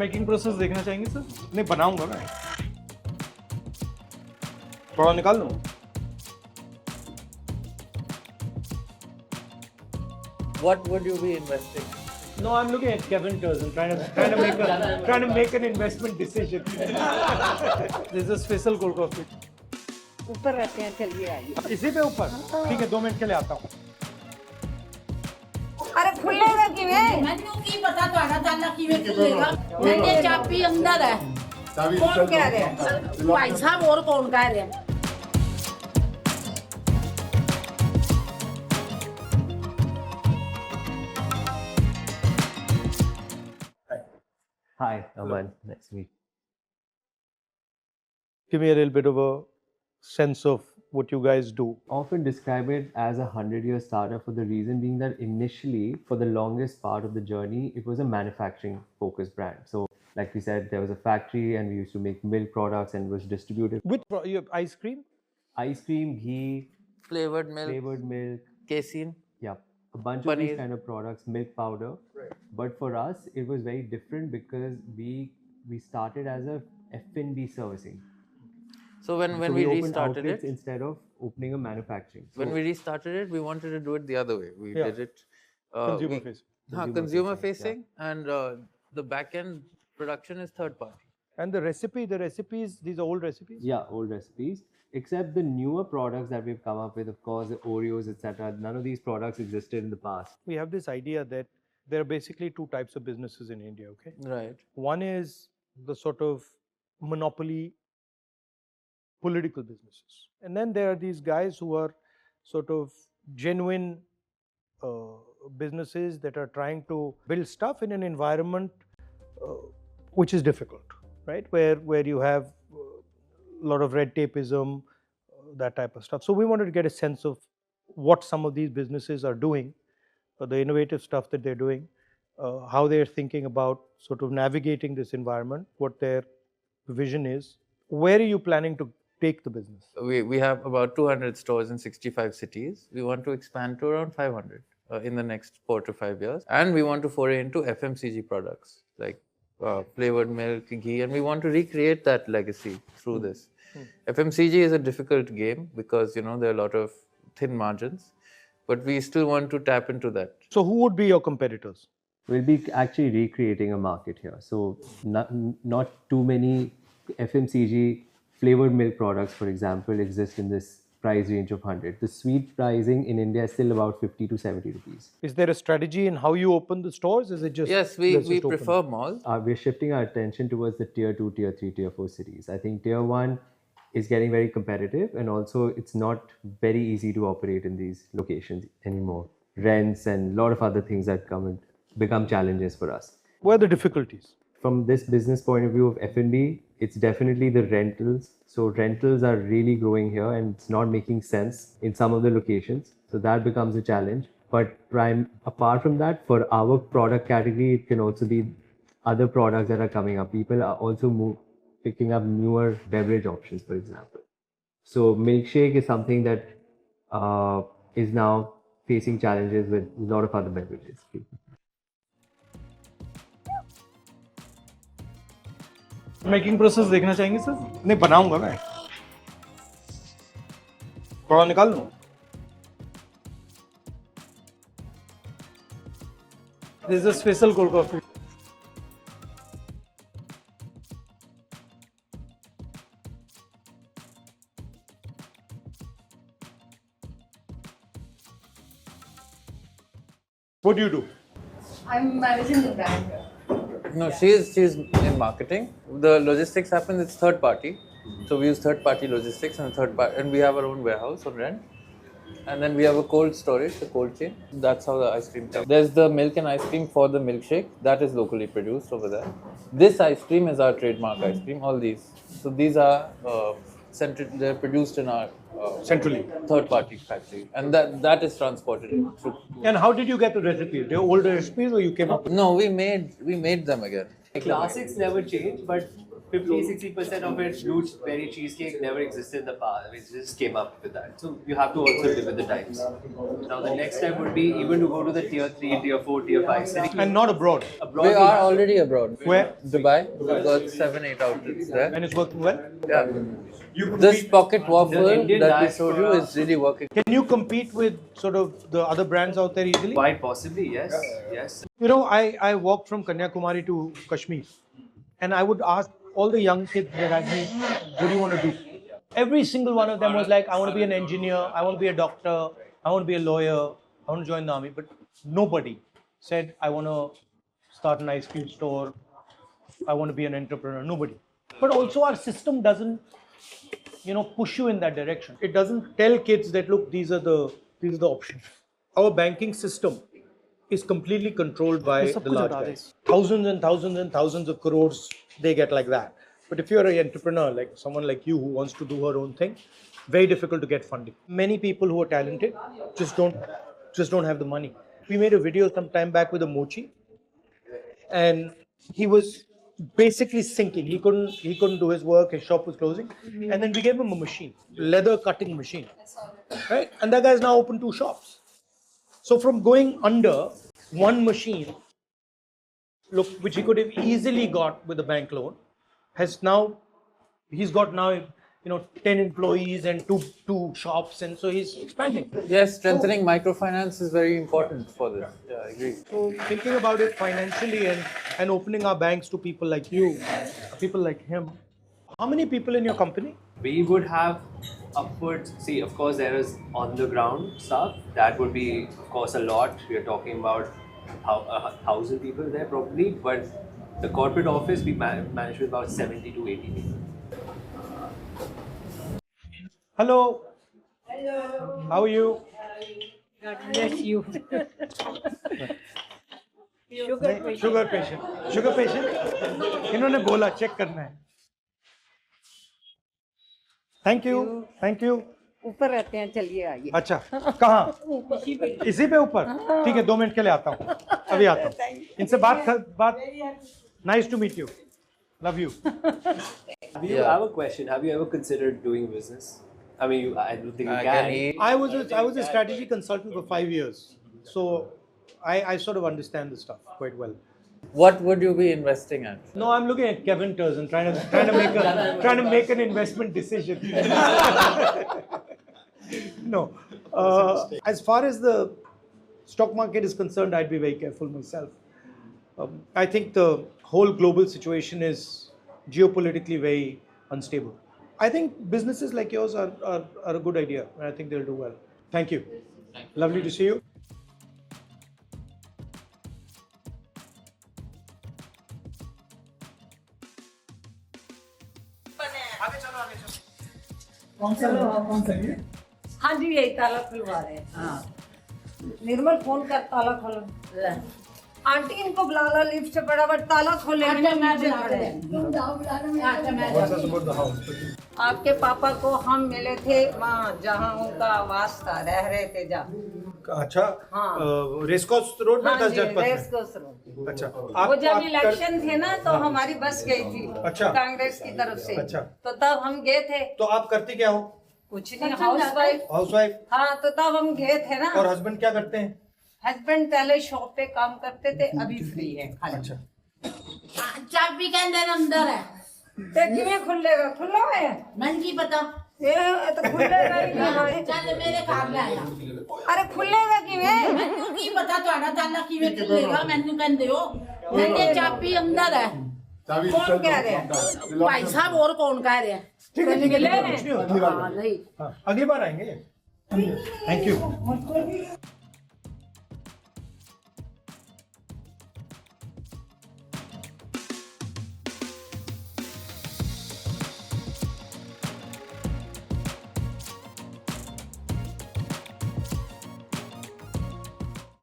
Making process देखना चाहेंगे sir? नहीं बनाऊंगा मैं, थोड़ा निकाल दूं। What would you be investing? No, I'm looking at Keventers and trying to make an investment decision. This is special cold coffee. ऊपर रहते हैं, चलिए आइए। इसी पे ऊपर ठीक है, 2 मिनट के लिए आता हूँ। अरे खुलेगा किवें? ਮੈਨੂੰ ਕੀ ਪਤਾ ਤੁਹਾਡਾ ਤਾਲਾ ਕਿਵੇਂ ਖੁੱਲੇਗਾ? ਮੇਰੇ ਚਾਬੀ ਅੰਦਰ ਹੈ। कौन कह रहे हैं? ਭਾਈ ਸਾਹਿਬ ਹੋਰ ਕੌਣ ਕਹਿ ਰਿਹਾ? Hi, Aman. Nice to meet you. Give me a little bit of a sense of what you guys do. Often describe it as a 100-year startup for the reason being that initially, for the longest part of the journey, it was a manufacturing focused brand. So, like we said, there was a factory and we used to make milk products and was distributed. You have ice cream? Ice cream, ghee, Flavored milk, casein. yeah, a bunch of these Paneer. kind of products, milk powder. Right. But for us, it was very different because we started as a F&B servicing. So when So we opened restarted outlets it, instead of opening a manufacturing. when we restarted it, we wanted to do it the other way. We Yeah. did it Consumer facing. consumer facing, facing, and the back end production is third party. And the recipes, these are old recipes? Yeah, old recipes. Except the newer products that we've come up with, of course, the Oreos, etc. None of these products existed in the past. We have this idea that there are basically 2 types of businesses in India, okay? Right. One is the sort of monopoly political businesses. And then there are these guys who are sort of genuine businesses that are trying to build stuff in an environment which is difficult, right? Where you have a lot of red tapeism, that type of stuff. So we wanted to get a sense of what some of these businesses are doing, the innovative stuff that they're doing, how they're thinking about sort of navigating this environment, what their vision is. Where are you planning to take the business? We have about 200 stores in 65 cities. We want to expand to around 500 in the next 4 to 5 years. And we want to foray into FMCG products like flavored milk, ghee, and we want to recreate that legacy through this. FMCG is a difficult game because, there are a lot of thin margins, but we still want to tap into that. So who would be your competitors? We'll be actually recreating a market here. So not too many FMCG flavored milk products, for example, exist in this price range of 100. The sweet pricing in India is still about 50 to 70 rupees. Is there a strategy in how you open the stores? Is it just Yes, let's we just open? prefer malls. We're shifting our attention towards the tier 2, tier 3, tier 4 cities. I think tier 1 is getting very competitive, and also it's not very easy to operate in these locations anymore. Rents and a lot of other things that become challenges for us. Where are the difficulties? From this business point of view of F&B, it's definitely the rentals. So rentals are really growing here and it's not making sense in some of the locations. So that becomes a challenge. But apart from that, for our product category, it can also be other products that are coming up. People are also picking up newer beverage options, for example. So milkshake is something that is now facing challenges with a lot of other beverages. Making process देखना चाहेंगे sir? नहीं बनाऊंगा मैं, थोड़ा निकाल दूं। This is a special cold coffee. What do you do? I'm managing the brand here. No, she's in marketing. The logistics happens, it's third party. So we use third party logistics and we have our own warehouse on rent. And then we have a cold storage, the cold chain. That's how the ice cream comes. There's the milk and ice cream for the milkshake. That is locally produced over there. This ice cream is our trademark ice cream, all these. So these are they're produced in our Centrally. third party factory. And that is transported through. And how did you get the recipes? They're older recipes or you came up with? No, we made them again. The classics never change, but 50-60% of it, blueberry cheesecake never existed in the past. It just came up with that. So you have to also live with the times. Now the next step would be even to go to the tier 3, tier 4, tier 5 city. And not abroad. We are already abroad. Where? Dubai. We've got 7-8 outlets there. And it's working well? Yeah. This pocket waffle Indian that we showed you diaspora- is really working. Can you compete with sort of the other brands out there easily? Quite possibly, yes. Yes. You know, I walked from Kanyakumari to Kashmir, and I would ask all the young kids that I meet, what do you want to do? Every single one of them was like, I want to be an engineer, I want to be a doctor, I want to be a lawyer, I want to join the army. But nobody said, I want to start an ice cream store, I want to be an entrepreneur. Nobody. But also our system doesn't, push you in that direction. It doesn't tell kids that, look, these are the options. Our banking system is completely controlled by the large guys. Thousands and thousands and thousands of crores they get like that. But if you're an entrepreneur, like someone like you who wants to do her own thing, very difficult to get funding. Many people who are talented just don't have the money. We made a video some time back with a mochi, and he was basically sinking. He couldn't do his work. His shop was closing, and then we gave him a machine, leather cutting machine, right? And that guy's now opened 2 shops. So from going under one machine, look, which he could have easily got with a bank loan, he's got 10 employees and two shops, and so he's expanding. Yes, strengthening microfinance is very important for this. Yeah, I agree. So thinking about it financially and opening our banks to people like you, people like him. How many people in your company? We would have upwards, see, of course, there is on the ground stuff. That would be, of course, a lot. We are talking about 1,000 people there probably, but the corporate office we manage with about 70 to 80 people. Hello. Hello. How are you? God bless you. Sugar patient. Sugar patient? इन्होंने बोला check करना है. Thank you. Thank you. ऊपर रहते हैं, चलिए आइए. अच्छा, कहाँ? इसी पे ऊपर? ठीक है, 2 मिनट के लिए आता हूँ. अभी आता हूँ. इनसे बात. Nice to meet you. Love you. I have a question. Have you ever considered doing business? I mean, I don't think you can. I was a strategy consultant for 5 years, so I sort of understand this stuff quite well. What would you be investing at? No, I'm looking at Keventers and trying to make an investment decision. No, as far as the stock market is concerned, I'd be very careful myself. I think the whole global situation is geopolitically very unstable. I think businesses like yours are a good idea, and I think they'll do well. Thank you. Lovely to see you. हाँ जी, यही ताला खुलवा रहे हैं. हाँ. निर्मल phone कर, ताला खोलो. आंटी इनको बुला लो, लिफ्ट से फटाफट ताला खोले. आपके पापा को हम मिले थे वहाँ जहाँ उनका आवास था, रह रहे थे जहाँ. अच्छा. हाँ. रेसकोर्स रोड में 10 जनपद में. Racecourse road. अच्छा. वो जब इलेक्शन थे ना, तो हमारी बस गई थी. अच्छा. कांग्रेस की तरफ से. अच्छा. तो तब हम गए थे. तो आप करते क्या हो? कुछ नहीं, हाउसवाइफ. हाउसवाइफ. हाँ, तो तब हम गए थे ना. और हस्बैंड क्या करते हैं? हस्बैंड पहले शॉप पे काम करते थे, अभी फ्री है. अच्छा. चाबी के अंदर है. किਵੇਂ खुलेगा? खुला है. मैंने की पता. ये तो खुलेगा ही नहीं. चल मेरे घर ले आया. अरे खुलेगा किਵੇਂ? मैंने की पता ਤੁਹਾਡਾ ਤਾਲਾ ਕਿਵੇਂ ਖੁੱਲੇਗਾ? ਮੈਨੂੰ ਕਹਿੰਦੇ ਹੋ ਕਹਿੰਦੇ ਚਾਬੀ ਅੰਦਰ ਹੈ. कौन कह रहे हैं? भाई साहब और कौन कह रहे हैं? ठीक है, निकले कुछ नहीं होता. हाँ, नहीं. अगली बार आएंगे. Thank you.